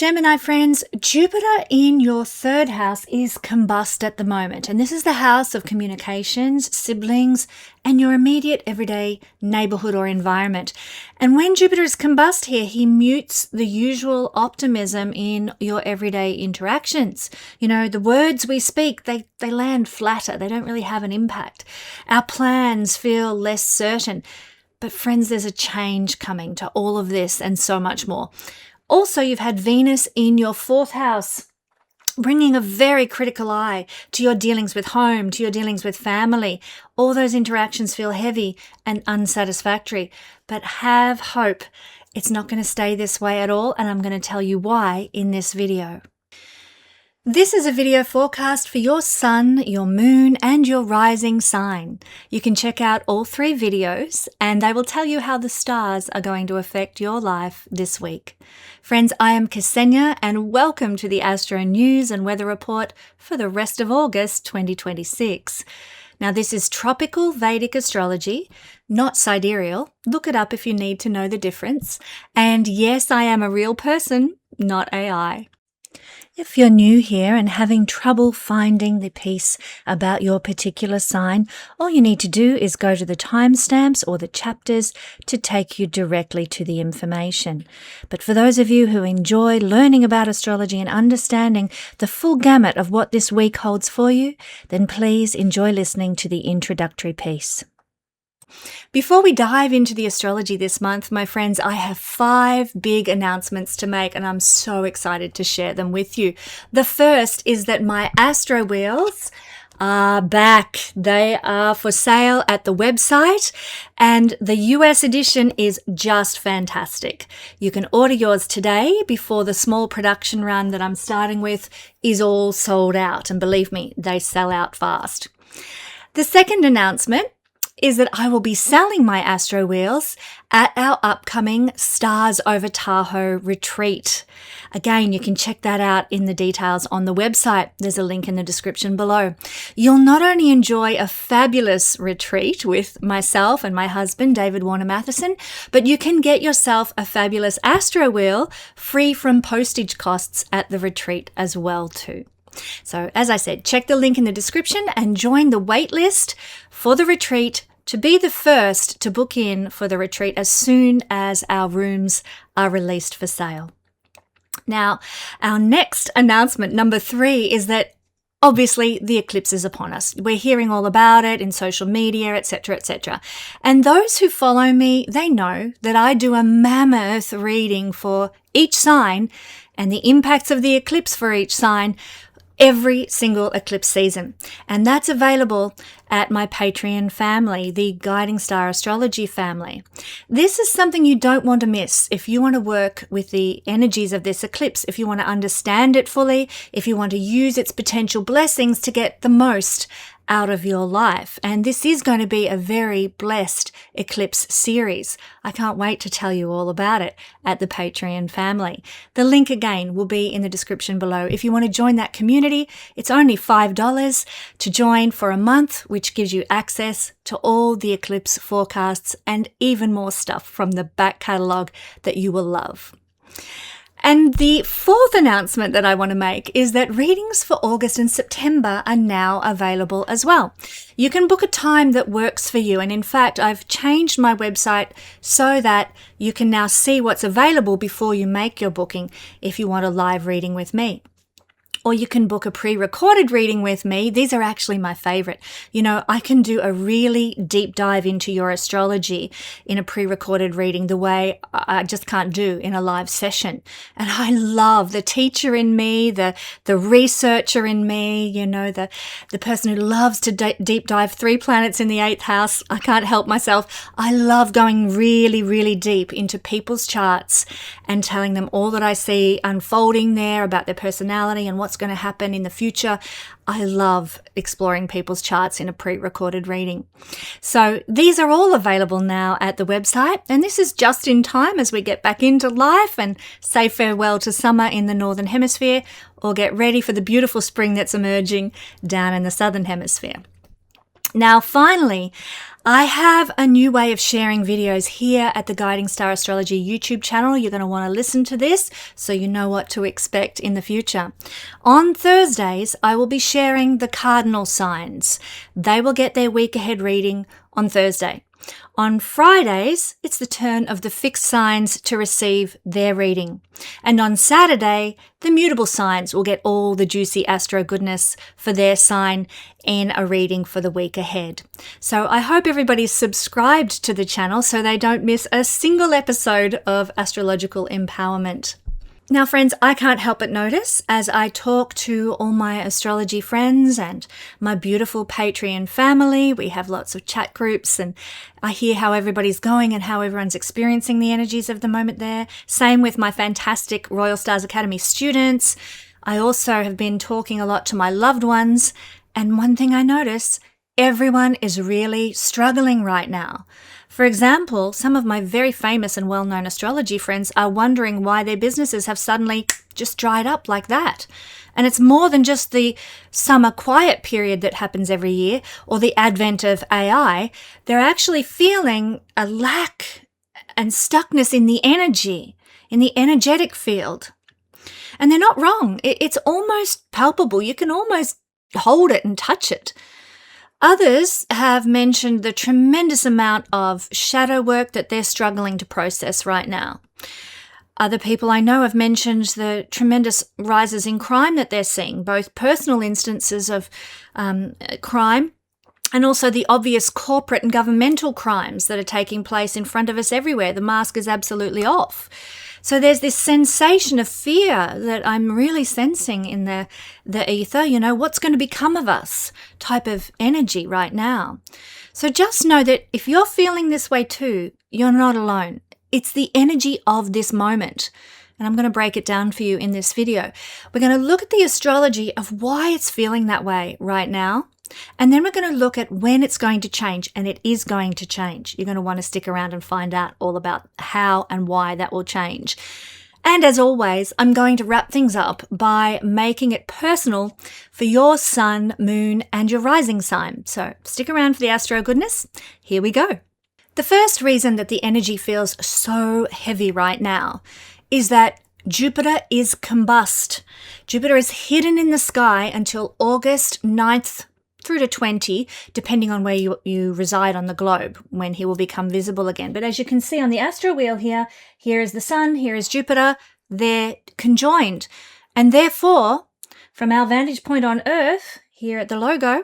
Gemini friends, Jupiter in your third house is combust at the moment, and this is the house of communications, siblings, and your immediate everyday neighborhood or environment. And when Jupiter is combust here, he mutes the usual optimism in your everyday interactions. You know, the words we speak, they land flatter. They don't really have an impact. Our plans feel less certain. But friends, there's a change coming to all of this and so much more. Also, you've had Venus in your fourth house, bringing a very critical eye to your dealings with home, to your dealings with family. All those interactions feel heavy and unsatisfactory, but have hope. It's not going to stay this way at all, and I'm going to tell you why in this video. This is a video forecast for your sun, your moon, and your rising sign. You can check out all 3 videos, and they will tell you how the stars are going to affect your life this week. Friends, I am Ksenia, and welcome to the Astro News and Weather Report for the rest of August 2026. Now, this is tropical Vedic astrology, not sidereal. Look it up if you need to know the difference. And yes, I am a real person, not AI. If you're new here and having trouble finding the piece about your particular sign, all you need to do is go to the timestamps or the chapters to take you directly to the information. But for those of you who enjoy learning about astrology and understanding the full gamut of what this week holds for you, then please enjoy listening to the introductory piece. Before we dive into the astrology this month, my friends, I have 5 big announcements to make, and I'm so excited to share them with you. The first is that my Astro Wheels are back. They are for sale at the website, and the US edition is just fantastic. You can order yours today before the small production run that I'm starting with is all sold out, and believe me, they sell out fast. The second announcement is that I will be selling my Astro Wheels at our upcoming Stars Over Tahoe retreat. Again, you can check that out in the details on the website. There's a link in the description below. You'll not only enjoy a fabulous retreat with myself and my husband, David Warner Matheson, but you can get yourself a fabulous Astro Wheel free from postage costs at the retreat as well too. So as I said, check the link in the description and join the wait list for the retreat to be the first to book in for the retreat as soon as our rooms are released for sale. Now, our next announcement, number 3, is that obviously the eclipse is upon us. We're hearing all about it in social media, etc., etc. And those who follow me, they know that I do a mammoth reading for each sign and the impacts of the eclipse for each sign every single eclipse season. And that's available at my Patreon family, the Guiding Star Astrology family. This is something you don't want to miss if you want to work with the energies of this eclipse, if you want to understand it fully, if you want to use its potential blessings to get the most out of your life. And this is going to be a very blessed eclipse series. I can't wait to tell you all about it at the Patreon family. The link again will be in the description below. If you want to join that community, it's only $5 to join for a month, which gives you access to all the eclipse forecasts and even more stuff from the back catalogue that you will love. And the 4th announcement that I want to make is that readings for August and September are now available as well. You can book a time that works for you. And in fact, I've changed my website so that you can now see what's available before you make your booking if you want a live reading with me. Or you can book a pre-recorded reading with me. These are actually my favorite. You know, I can do a really deep dive into your astrology in a pre-recorded reading the way I just can't do in a live session. And I love the teacher in me, the researcher in me, you know, the person who loves to deep dive 3 planets in the 8th house. I can't help myself. I love going really, really deep into people's charts and telling them all that I see unfolding there about their personality and what's going to happen in the future. I love exploring people's charts in a pre-recorded reading. So these are all available now at the website, and this is just in time as we get back into life and say farewell to summer in the Northern Hemisphere or get ready for the beautiful spring that's emerging down in the Southern Hemisphere. Now, finally, I have a new way of sharing videos here at the Guiding Star Astrology YouTube channel. You're going to want to listen to this so you know what to expect in the future. On Thursdays, I will be sharing the cardinal signs. They will get their week ahead reading on Thursday. On Fridays, it's the turn of the fixed signs to receive their reading. And on Saturday, the mutable signs will get all the juicy astro goodness for their sign in a reading for the week ahead. So I hope everybody's subscribed to the channel so they don't miss a single episode of astrological empowerment. Now, friends, I can't help but notice as I talk to all my astrology friends and my beautiful Patreon family, we have lots of chat groups and I hear how everybody's going and how everyone's experiencing the energies of the moment there. Same with my fantastic Royal Stars Academy students. I also have been talking a lot to my loved ones. And one thing I notice, everyone is really struggling right now. For example, some of my very famous and well-known astrology friends are wondering why their businesses have suddenly just dried up like that. And it's more than just the summer quiet period that happens every year or the advent of AI. They're actually feeling a lack and stuckness in the energy, in the energetic field. And they're not wrong. It's almost palpable. You can almost hold it and touch it. Others have mentioned the tremendous amount of shadow work that they're struggling to process right now. Other people I know have mentioned the tremendous rises in crime that they're seeing, both personal instances of crime and also the obvious corporate and governmental crimes that are taking place in front of us everywhere. The mask is absolutely off. So there's this sensation of fear that I'm really sensing in the ether, what's going to become of us type of energy right now. So just know that if you're feeling this way too, you're not alone. It's the energy of this moment. And I'm going to break it down for you in this video. We're going to look at the astrology of why it's feeling that way right now. And then we're going to look at when it's going to change, and it is going to change. You're going to want to stick around and find out all about how and why that will change. And as always, I'm going to wrap things up by making it personal for your sun, moon, and your rising sign. So stick around for the astro goodness. Here we go. The first reason that the energy feels so heavy right now is that Jupiter is combust. Jupiter is hidden in the sky until August 9th through to 20, depending on where you reside on the globe, when he will become visible again. But as you can see on the astro wheel here is the sun, here is Jupiter, they're conjoined. And therefore, from our vantage point on Earth, here at the logo,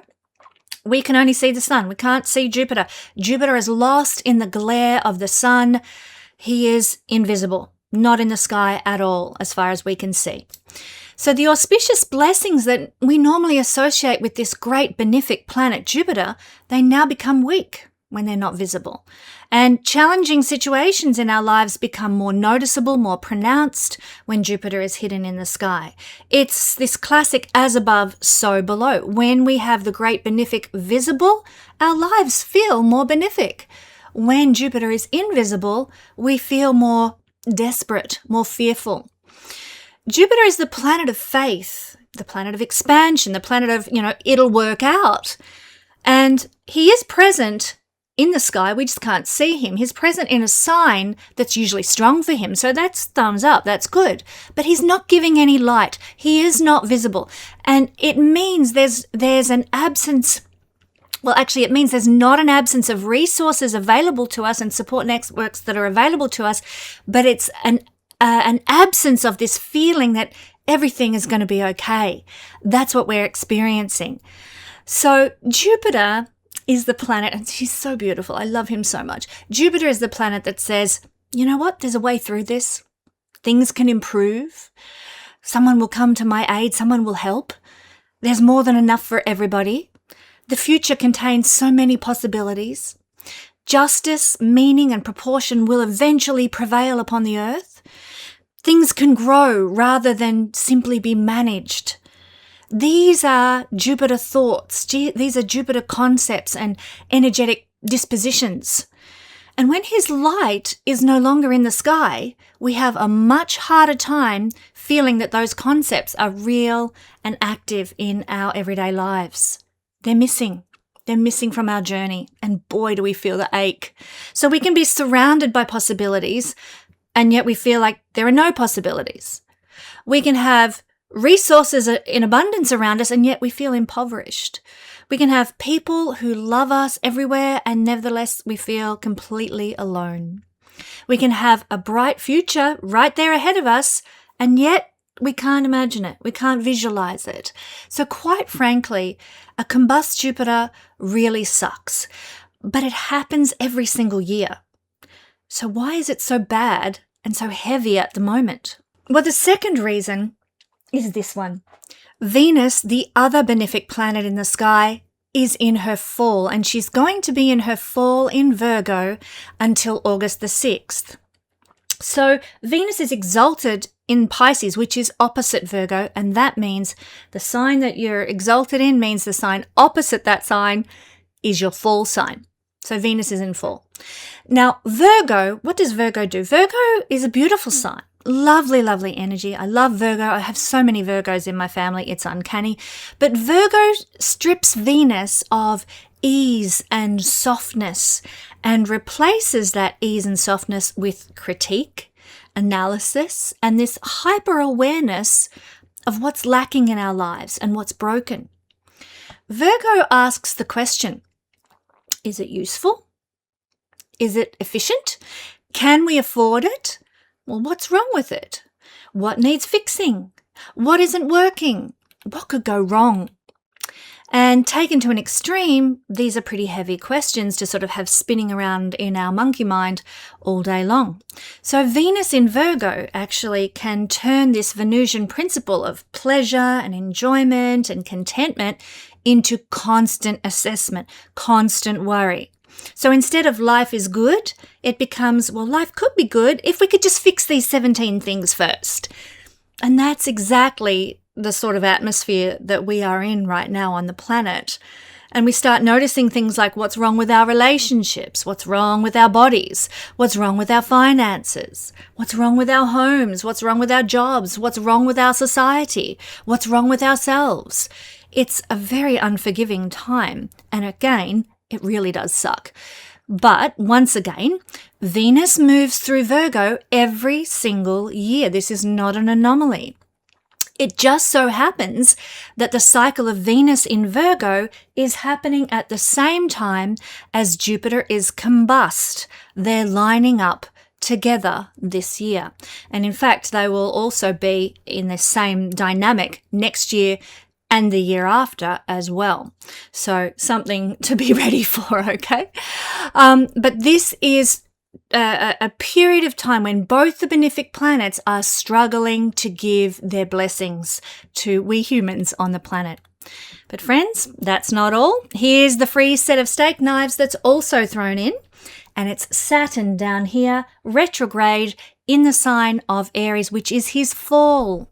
we can only see the sun. We can't see Jupiter. Jupiter is lost in the glare of the sun. He is invisible, not in the sky at all, as far as we can see. So the auspicious blessings that we normally associate with this great benefic planet Jupiter, they now become weak when they're not visible. And challenging situations in our lives become more noticeable, more pronounced when Jupiter is hidden in the sky. It's this classic as above, so below. When we have the great benefic visible, our lives feel more benefic. When Jupiter is invisible, we feel more desperate, more fearful. Jupiter is the planet of faith, the planet of expansion, the planet of, it'll work out. And he is present in the sky. We just can't see him. He's present in a sign that's usually strong for him. So that's thumbs up. That's good. But he's not giving any light. He is not visible. And it means there's an absence. Well, actually, it means there's not an absence of resources available to us and support networks that are available to us, but it's an absence of this feeling that everything is going to be okay. That's what we're experiencing. So Jupiter is the planet, and he's so beautiful. I love him so much. Jupiter is the planet that says, you know what? There's a way through this. Things can improve. Someone will come to my aid. Someone will help. There's more than enough for everybody. The future contains so many possibilities. Justice, meaning, and proportion will eventually prevail upon the earth. Things can grow rather than simply be managed. These are Jupiter thoughts. These are Jupiter concepts and energetic dispositions. And when his light is no longer in the sky, we have a much harder time feeling that those concepts are real and active in our everyday lives. They're missing. They're missing from our journey. And boy, do we feel the ache. So we can be surrounded by possibilities, and yet we feel like there are no possibilities. We can have resources in abundance around us, and yet we feel impoverished. We can have people who love us everywhere, and nevertheless we feel completely alone. We can have a bright future right there ahead of us, and yet we can't imagine it. We can't visualize it. So quite frankly, a combust Jupiter really sucks, but it happens every single year. So why is it so bad and so heavy at the moment? Well, the second reason is this one. Venus, the other benefic planet in the sky, is in her fall, and she's going to be in her fall in Virgo until August the 6th. So Venus is exalted in Pisces, which is opposite Virgo, and that means the sign that you're exalted in means the sign opposite that sign is your fall sign. So Venus is in fall. Now, Virgo, what does Virgo do? Virgo is a beautiful sign. Lovely, lovely energy. I love Virgo. I have so many Virgos in my family. It's uncanny. But Virgo strips Venus of ease and softness and replaces that ease and softness with critique, analysis, and this hyper-awareness of what's lacking in our lives and what's broken. Virgo asks the question, is it useful? Is it efficient? Can we afford it? Well, what's wrong with it? What needs fixing? What isn't working? What could go wrong? And taken to an extreme, these are pretty heavy questions to sort of have spinning around in our monkey mind all day long. So Venus in Virgo actually can turn this Venusian principle of pleasure and enjoyment and contentment into constant assessment, constant worry. So instead of life is good, it becomes, well, life could be good if we could just fix these 17 things first. And that's exactly the sort of atmosphere that we are in right now on the planet. And we start noticing things like what's wrong with our relationships, what's wrong with our bodies, what's wrong with our finances, what's wrong with our homes, what's wrong with our jobs, what's wrong with our society, what's wrong with ourselves. It's a very unforgiving time. And again, it really does suck. But once again, Venus moves through Virgo every single year. This is not an anomaly. It just so happens that the cycle of Venus in Virgo is happening at the same time as Jupiter is combust. They're lining up together this year. And in fact, they will also be in the same dynamic next year and the year after as well. So something to be ready for, okay? But this is a period of time when both the benefic planets are struggling to give their blessings to we humans on the planet. But friends, that's not all. Here's the free set of steak knives that's also thrown in, and it's Saturn down here, retrograde in the sign of Aries, which is his fall.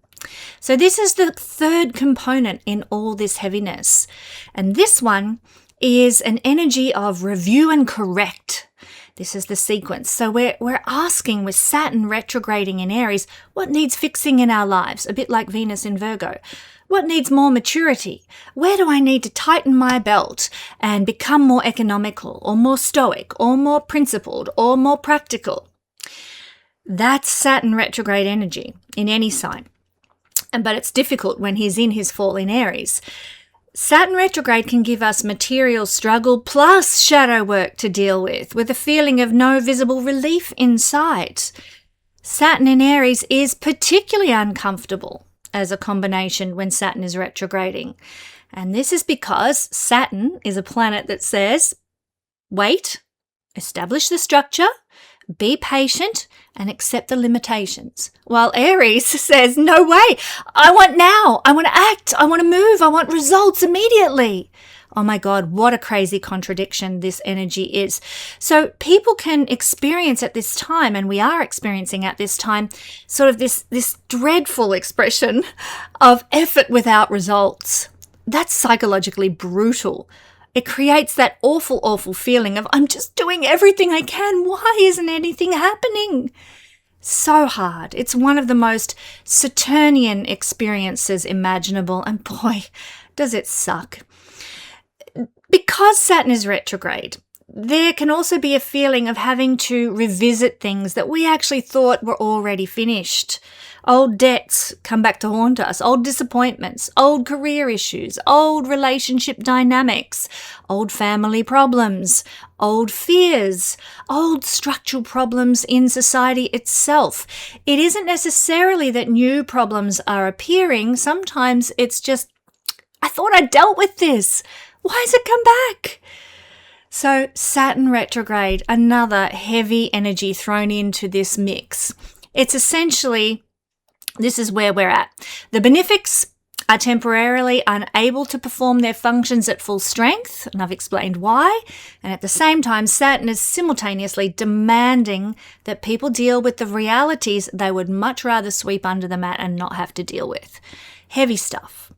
So this is the third component in all this heaviness. And this one is an energy of review and correct. This is the sequence. So we're asking with Saturn retrograding in Aries, what needs fixing in our lives? A bit like Venus in Virgo. What needs more maturity? Where do I need to tighten my belt and become more economical or more stoic or more principled or more practical? That's Saturn retrograde energy in any sign. But it's difficult when he's in his fall in Aries. Saturn retrograde can give us material struggle plus shadow work to deal with a feeling of no visible relief in sight. Saturn in Aries is particularly uncomfortable as a combination when Saturn is retrograding. And this is because Saturn is a planet that says, wait, establish the structure, be patient, and accept the limitations. While Aries says, no way, I want now, I want to act, I want to move, I want results immediately. Oh my God, what a crazy contradiction this energy is. So people can experience at this time, and we are experiencing at this time, sort of this dreadful expression of effort without results. That's psychologically brutal. It creates that awful, awful feeling of, I'm just doing everything I can. Why isn't anything happening? So hard. It's one of the most Saturnian experiences imaginable. And boy, does it suck. Because Saturn is retrograde, there can also be a feeling of having to revisit things that we actually thought were already finished. Old debts come back to haunt us, old disappointments, old career issues, old relationship dynamics, old family problems, old fears, old structural problems in society itself. It isn't necessarily that new problems are appearing. Sometimes it's just, I thought I dealt with this. Why has it come back? So Saturn retrograde, another heavy energy thrown into this mix. It's essentially, this is where we're at. The benefics are temporarily unable to perform their functions at full strength, and I've explained why. And at the same time, Saturn is simultaneously demanding that people deal with the realities they would much rather sweep under the mat and not have to deal with. Heavy stuff.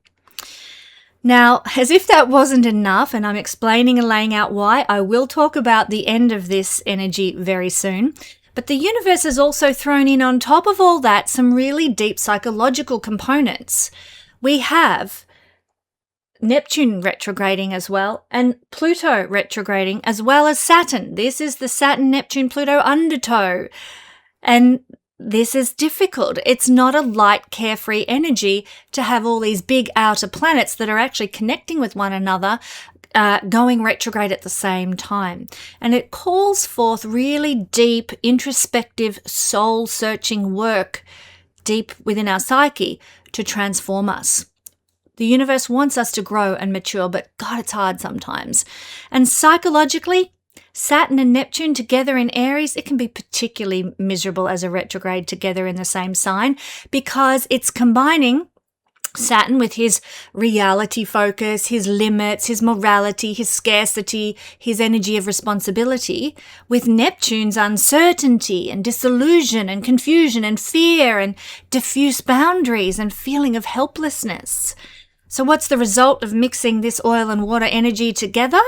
Now, as if that wasn't enough, and I'm explaining and laying out why, I will talk about the end of this energy very soon. But the universe has also thrown in on top of all that some really deep psychological components. We have Neptune retrograding as well, and Pluto retrograding, as well as Saturn. This is the Saturn-Neptune-Pluto undertow. And this is difficult. It's not a light, carefree energy to have all these big outer planets that are actually connecting with one another going retrograde at the same time. And it calls forth really deep, introspective, soul-searching work deep within our psyche to transform us. The universe wants us to grow and mature, but God, it's hard sometimes. And psychologically, Saturn and Neptune together in Aries, it can be particularly miserable as a retrograde together in the same sign because it's combining Saturn with his reality focus, his limits, his morality, his scarcity, his energy of responsibility, with Neptune's uncertainty and disillusion and confusion and fear and diffuse boundaries and feeling of helplessness. So what's the result of mixing this oil and water energy together?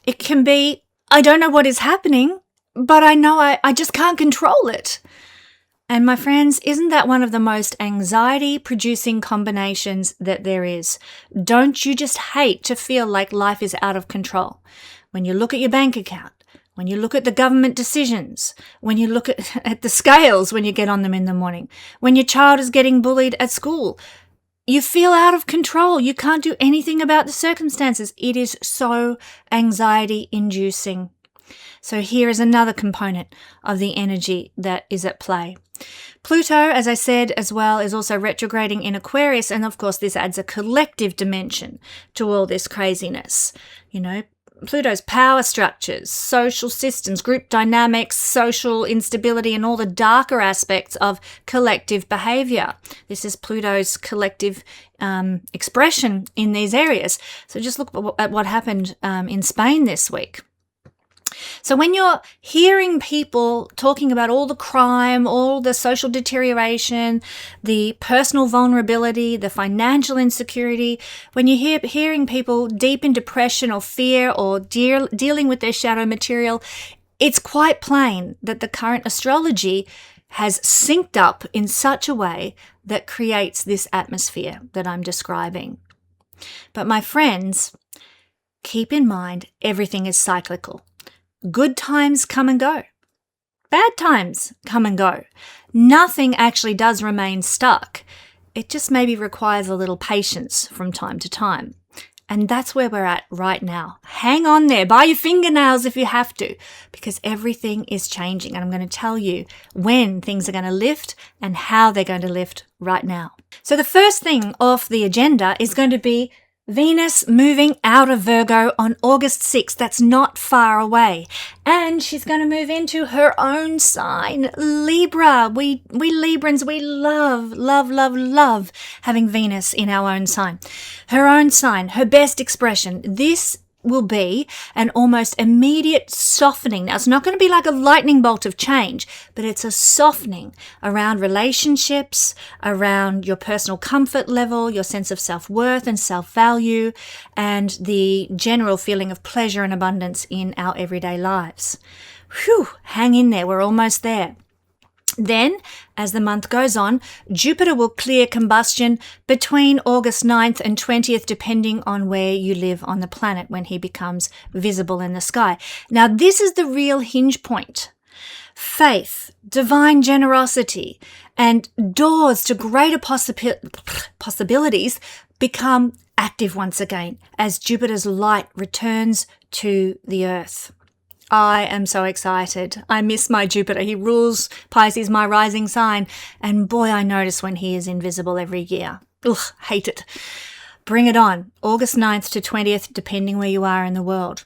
It can be, I don't know what is happening, but I know I just can't control it. And my friends, isn't that one of the most anxiety-producing combinations that there is? Don't you just hate to feel like life is out of control? When you look at your bank account, when you look at the government decisions, when you look at the scales when you get on them in the morning, when your child is getting bullied at school, you feel out of control. You can't do anything about the circumstances. It is so anxiety-inducing. So here is another component of the energy that is at play. Pluto, as I said as well, is also retrograding in Aquarius, and of course this adds a collective dimension to all this craziness. You know, Pluto's power structures, social systems, group dynamics, social instability, and all the darker aspects of collective behavior. This is Pluto's collective expression in these areas. So just look at what happened in Spain this week. So when you're hearing people talking about all the crime, all the social deterioration, the personal vulnerability, the financial insecurity, when you're hearing people deep in depression or fear or dealing with their shadow material, it's quite plain that the current astrology has synced up in such a way that creates this atmosphere that I'm describing. But my friends, keep in mind everything is cyclical. Good times come and go. Bad times come and go. Nothing actually does remain stuck. It just maybe requires a little patience from time to time. And that's where we're at right now. Hang on there, bite your fingernails if you have to, because everything is changing. And I'm going to tell you when things are going to lift and how they're going to lift right now. So the first thing off the agenda is going to be Venus moving out of Virgo on August 6th. That's not far away. And she's going to move into her own sign, Libra. We Librans, we love having Venus in our own sign. Her own sign, her best expression. This will be an almost immediate softening. Now, it's not going to be like a lightning bolt of change, but it's a softening around relationships, around your personal comfort level, your sense of self-worth and self-value, and the general feeling of pleasure and abundance in our everyday lives. Whew, hang in there. We're almost there. Then, as the month goes on, Jupiter will clear combustion between August 9th and 20th, depending on where you live on the planet when he becomes visible in the sky. Now, this is the real hinge point. Faith, divine generosity, and doors to greater possibilities become active once again as Jupiter's light returns to the Earth. I am so excited. I miss my Jupiter. He rules Pisces, my rising sign. And boy, I notice when he is invisible every year. Ugh, hate it. Bring it on. August 9th to 20th, depending where you are in the world.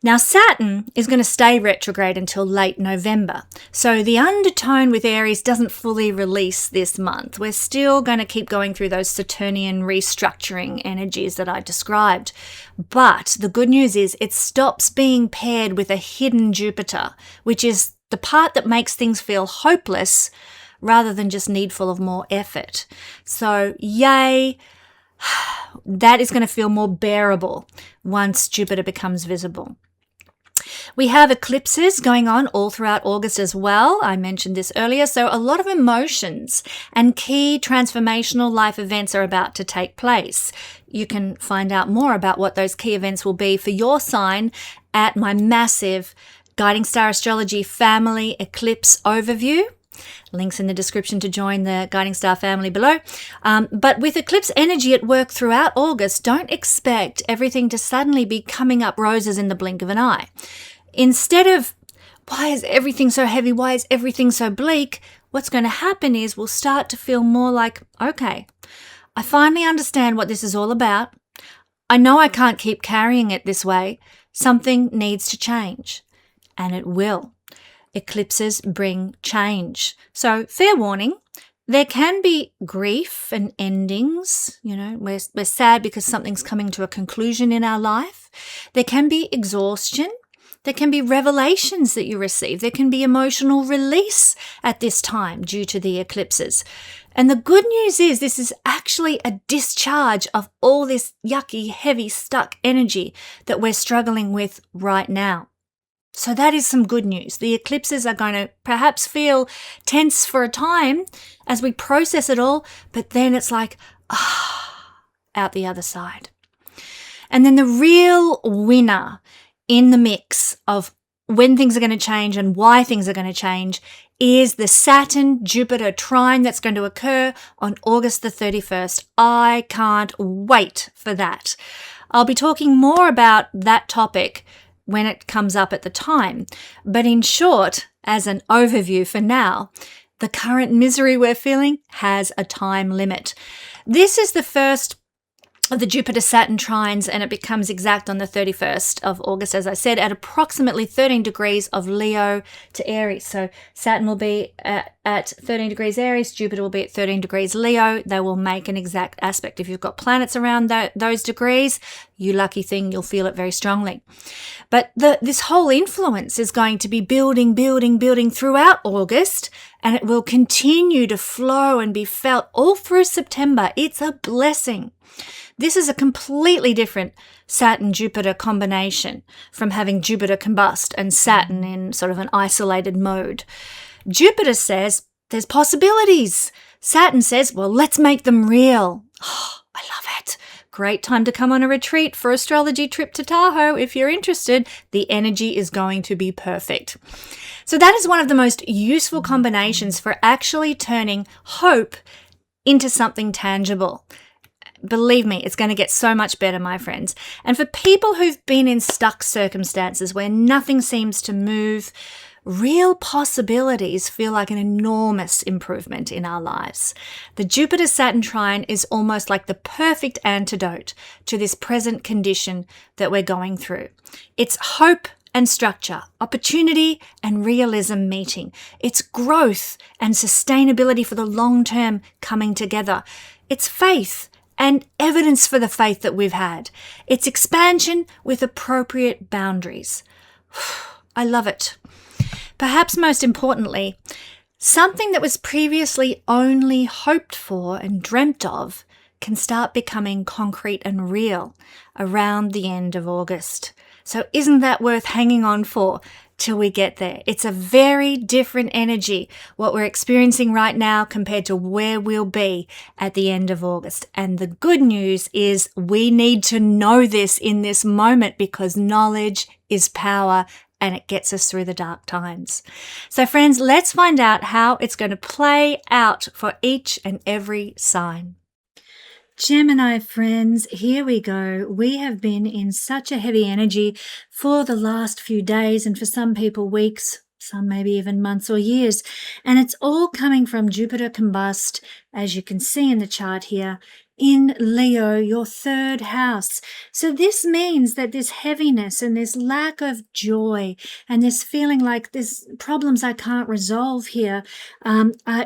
Now, Saturn is going to stay retrograde until late November. So the undertone with Aries doesn't fully release this month. We're still going to keep going through those Saturnian restructuring energies that I described. But the good news is it stops being paired with a hidden Jupiter, which is the part that makes things feel hopeless rather than just needful of more effort. So yay, that is going to feel more bearable once Jupiter becomes visible. We have eclipses going on all throughout August as well. I mentioned this earlier. So a lot of emotions and key transformational life events are about to take place. You can find out more about what those key events will be for your sign at my massive Guiding Star Astrology Family Eclipse Overview. Links in the description to join the Guiding Star family below. But with eclipse energy at work throughout August, don't expect everything to suddenly be coming up roses in the blink of an eye. Instead of, why is everything so heavy? Why is everything so bleak? What's going to happen is we'll start to feel more like, okay, I finally understand what this is all about. I know I can't keep carrying it this way. Something needs to change. And it will. Eclipses bring change. So fair warning, there can be grief and endings. You know, we're sad because something's coming to a conclusion in our life. There can be exhaustion. There can be revelations that you receive. There can be emotional release at this time due to the eclipses. And the good news is this is actually a discharge of all this yucky, heavy, stuck energy that we're struggling with right now. So that is some good news. The eclipses are going to perhaps feel tense for a time as we process it all, but then it's like, out the other side. And then the real winner in the mix of when things are going to change and why things are going to change is the Saturn-Jupiter trine that's going to occur on August the 31st. I can't wait for that. I'll be talking more about that topic when it comes up at the time. But in short, as an overview for now, the current misery we're feeling has a time limit. This is the first of the Jupiter-Saturn trines, and it becomes exact on the 31st of August, as I said, at approximately 13 degrees of Leo to Aries. So Saturn will be at 13 degrees Aries, Jupiter will be at 13 degrees Leo. They will make an exact aspect. If you've got planets around those degrees, you lucky thing, you'll feel it very strongly. But this whole influence is going to be building throughout August, and it will continue to flow and be felt all through September. It's a blessing. This is a completely different Saturn-Jupiter combination from having Jupiter combust and Saturn in sort of an isolated mode. Jupiter says there's possibilities. Saturn says, well, let's make them real. Oh, I love it. Great time to come on a retreat for astrology trip to Tahoe. If you're interested, the energy is going to be perfect. So that is one of the most useful combinations for actually turning hope into something tangible. Believe me, it's going to get so much better, my friends. And for people who've been in stuck circumstances where nothing seems to move, real possibilities feel like an enormous improvement in our lives. The Jupiter-Saturn trine is almost like the perfect antidote to this present condition that we're going through. It's hope and structure, opportunity and realism meeting. It's growth and sustainability for the long term coming together. It's faith and evidence for the faith that we've had. It's expansion with appropriate boundaries. I love it. Perhaps most importantly, something that was previously only hoped for and dreamt of can start becoming concrete and real around the end of August. So isn't that worth hanging on for till we get there? It's a very different energy, what we're experiencing right now compared to where we'll be at the end of August. And the good news is we need to know this in this moment because knowledge is power and it gets us through the dark times. So friends, let's find out how it's going to play out for each and every sign. Gemini friends, here we go. We have been in such a heavy energy for the last few days and for some people weeks, some maybe even months or years. And it's all coming from Jupiter combust, as you can see in the chart here, in Leo, your third house. So this means that this heaviness and this lack of joy and this feeling like there's problems I can't resolve here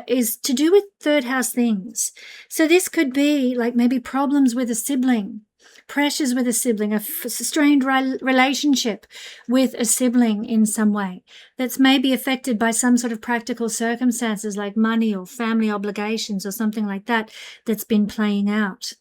is to do with third house things. So this could be like maybe problems with a sibling, pressures with a sibling, a strained relationship with a sibling in some way that's maybe affected by some sort of practical circumstances like money or family obligations or something like that that's been playing out.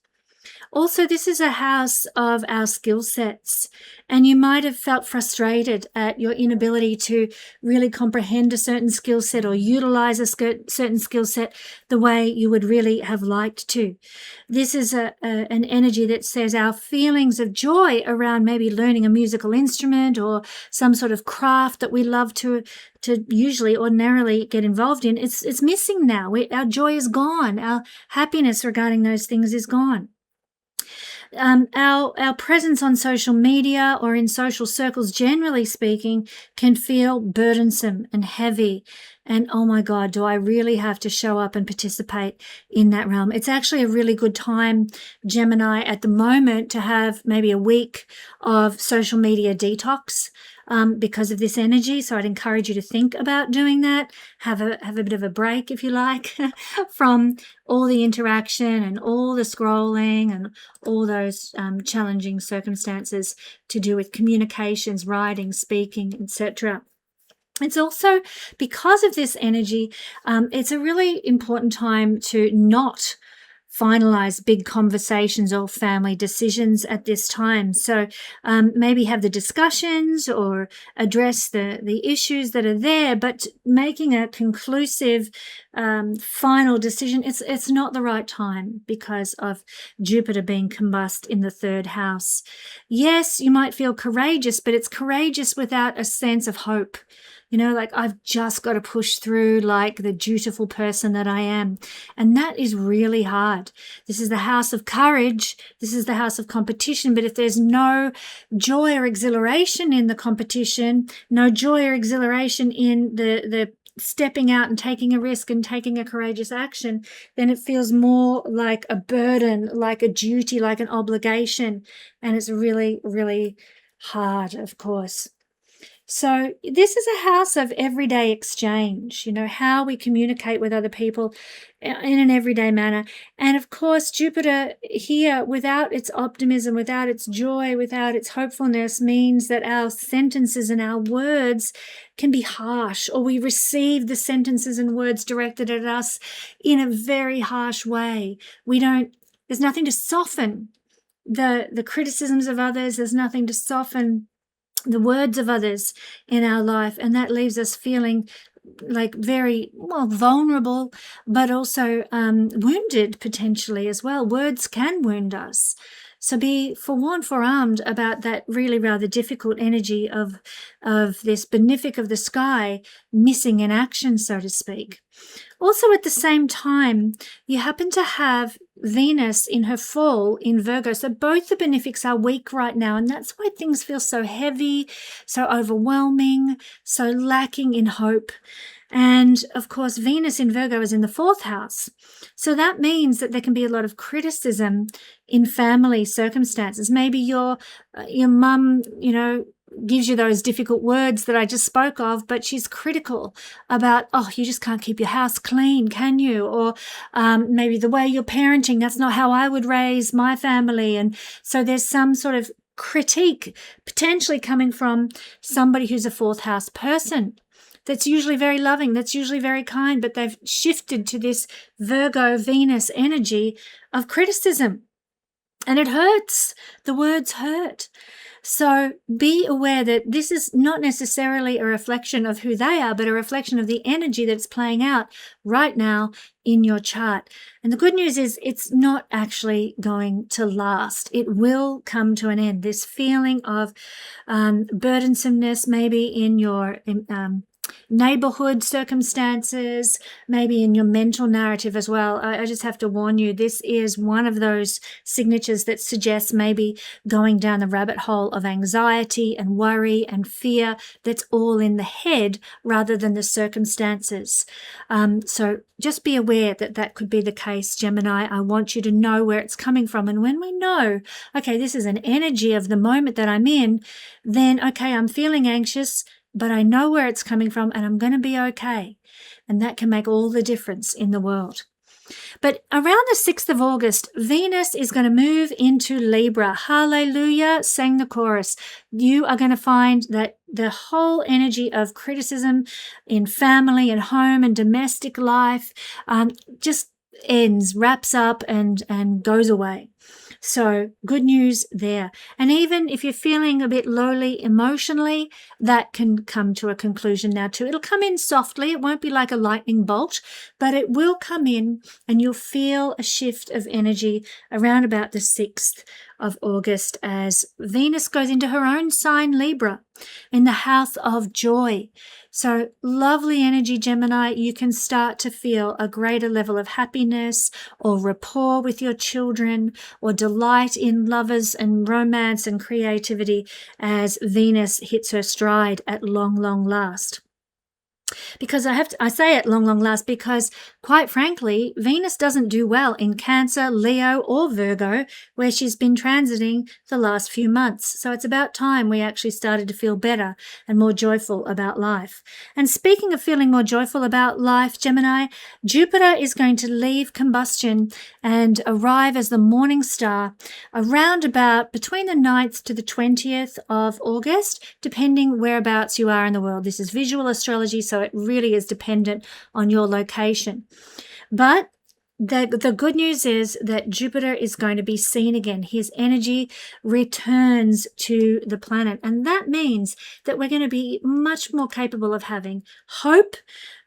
Also, this is a house of our skill sets, and you might have felt frustrated at your inability to really comprehend a certain skill set or utilize a certain skill set the way you would really have liked to. This is an energy that says our feelings of joy around maybe learning a musical instrument or some sort of craft that we love to usually ordinarily get involved in, it's missing now. Our joy is gone. Our happiness regarding those things is gone. Our presence on social media or in social circles, generally speaking, can feel burdensome and heavy. And oh my God, do I really have to show up and participate in that realm? It's actually a really good time, Gemini, at the moment to have maybe a week of social media detox. Because of this energy. So I'd encourage you to think about doing that. Have a bit of a break, if you like, from all the interaction and all the scrolling and all those challenging circumstances to do with communications, writing, speaking, etc. It's also, because of this energy, it's a really important time to not finalize big conversations or family decisions at this time. So maybe have the discussions or address the issues that are there, but making a conclusive final decision, it's not the right time because of Jupiter being combust in the third house. Yes, you might feel courageous, but it's courageous without a sense of hope. You know, like I've just got to push through like the dutiful person that I am. And that is really hard. This is the house of courage. This is the house of competition. But if there's no joy or exhilaration in the competition, no joy or exhilaration in the stepping out and taking a risk and taking a courageous action, then it feels more like a burden, like a duty, like an obligation. And it's really, really hard, of course. So this is a house of everyday exchange, you know, how we communicate with other people in an everyday manner. And of course, Jupiter here, without its optimism, without its joy, without its hopefulness, means that our sentences and our words can be harsh, or we receive the sentences and words directed at us in a very harsh way. There's nothing to soften the criticisms of others. There's nothing to soften the words of others in our life, and that leaves us feeling like very vulnerable, but also wounded potentially as well. Words can wound us, so be forewarned, forearmed about that really rather difficult energy of this benefic of the sky missing in action, so to speak. Also, at the same time, you happen to have Venus in her fall in Virgo. So both the benefics are weak right now, and that's why things feel so heavy, so overwhelming, so lacking in hope. And of course, Venus in Virgo is in the fourth house. So that means that there can be a lot of criticism in family circumstances. Maybe your mum, you know, gives you those difficult words that I just spoke of, but she's critical about, oh, you just can't keep your house clean, can you? Or maybe the way you're parenting, that's not how I would raise my family. And so there's some sort of critique potentially coming from somebody who's a fourth house person. That's usually very loving, that's usually very kind, but they've shifted to this Virgo Venus energy of criticism. And it hurts. The words hurt. So be aware that this is not necessarily a reflection of who they are, but a reflection of the energy that's playing out right now in your chart. And the good news is it's not actually going to last. It will come to an end. This feeling of burdensomeness, maybe in your neighborhood circumstances, maybe in your mental narrative as well. I just have to warn you, this is one of those signatures that suggests maybe going down the rabbit hole of anxiety and worry and fear that's all in the head rather than the circumstances. So just be aware that that could be the case, Gemini. I want you to know where it's coming from. And when we know, okay, this is an energy of the moment that I'm in, then, okay, I'm feeling anxious, but I know where it's coming from and I'm going to be okay. And that can make all the difference in the world. But around the 6th of August, Venus is going to move into Libra. Hallelujah, sang the chorus. You are going to find that the whole energy of criticism in family and home and domestic life just ends, wraps up and goes away. So good news there. And even if you're feeling a bit lowly emotionally, that can come to a conclusion now too. It'll come in softly. It won't be like a lightning bolt, but it will come in and you'll feel a shift of energy around about the 6th of August as Venus goes into her own sign, Libra, in the house of joy. So lovely energy, Gemini. You can start to feel a greater level of happiness or rapport with your children or delight in lovers and romance and creativity as Venus hits her stride at long, long last. Because I say at long, long last because, quite frankly, Venus doesn't do well in Cancer, Leo, or Virgo, where she's been transiting the last few months. So it's about time we actually started to feel better and more joyful about life. And speaking of feeling more joyful about life, Gemini, Jupiter is going to leave combustion and arrive as the morning star around about between the 9th to the 20th of August, depending whereabouts you are in the world. This is visual astrology, so it really is dependent on your location. But the good news is that Jupiter is going to be seen again. His energy returns to the planet. And that means that we're going to be much more capable of having hope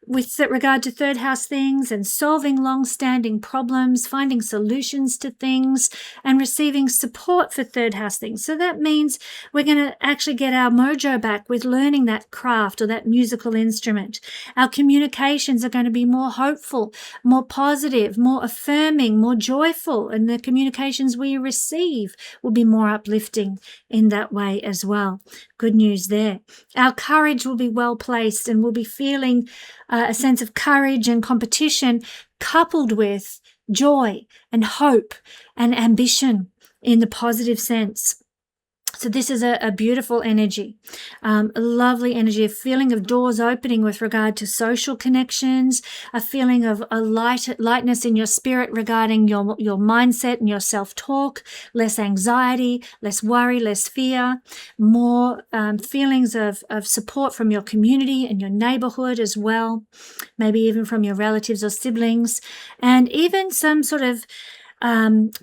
with regard to third house things and solving long-standing problems, finding solutions to things, and receiving support for third house things. So that means we're going to actually get our mojo back with learning that craft or that musical instrument. Our communications are going to be more hopeful, more positive, more affirming, more joyful, and the communications we receive will be more uplifting in that way as well. Good news there. Our courage will be well placed and we'll be feeling a sense of courage and competition coupled with joy and hope and ambition in the positive sense. So this is a beautiful energy, a lovely energy, a feeling of doors opening with regard to social connections, a feeling of a lightness in your spirit regarding your mindset and your self-talk, less anxiety, less worry, less fear, more feelings of support from your community and your neighborhood as well, maybe even from your relatives or siblings, and even some sort of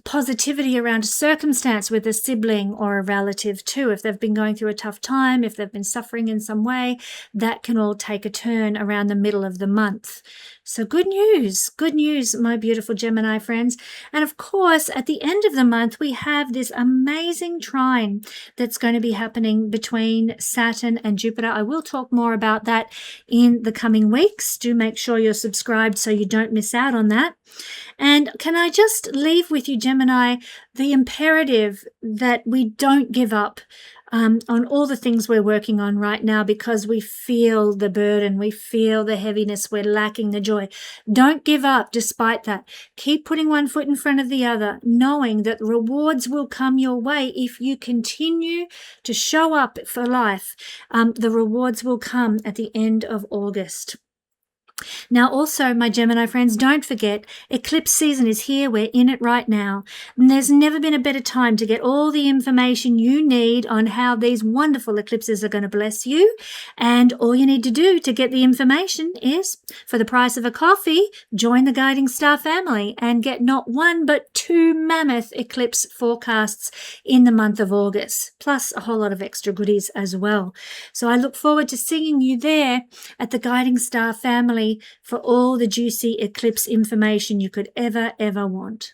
positivity around a circumstance with a sibling or a relative too. If they've been going through a tough time, if they've been suffering in some way, that can all take a turn around the middle of the month. So good news, my beautiful Gemini friends. And of course, at the end of the month, we have this amazing trine that's going to be happening between Saturn and Jupiter. I will talk more about that in the coming weeks. Do make sure you're subscribed so you don't miss out on that. And can I just leave with you, Gemini, the imperative that we don't give up on all the things we're working on right now because we feel the burden, we feel the heaviness, we're lacking the joy. Don't give up despite that. Keep putting one foot in front of the other, knowing that rewards will come your way if you continue to show up for life. The rewards will come at the end of August. Now, also, my Gemini friends, don't forget, eclipse season is here. We're in it right now. And there's never been a better time to get all the information you need on how these wonderful eclipses are going to bless you. And all you need to do to get the information is, for the price of a coffee, join the Guiding Star family and get not one but two mammoth eclipse forecasts in the month of August, plus a whole lot of extra goodies as well. So I look forward to seeing you there at the Guiding Star family for all the juicy eclipse information you could ever want.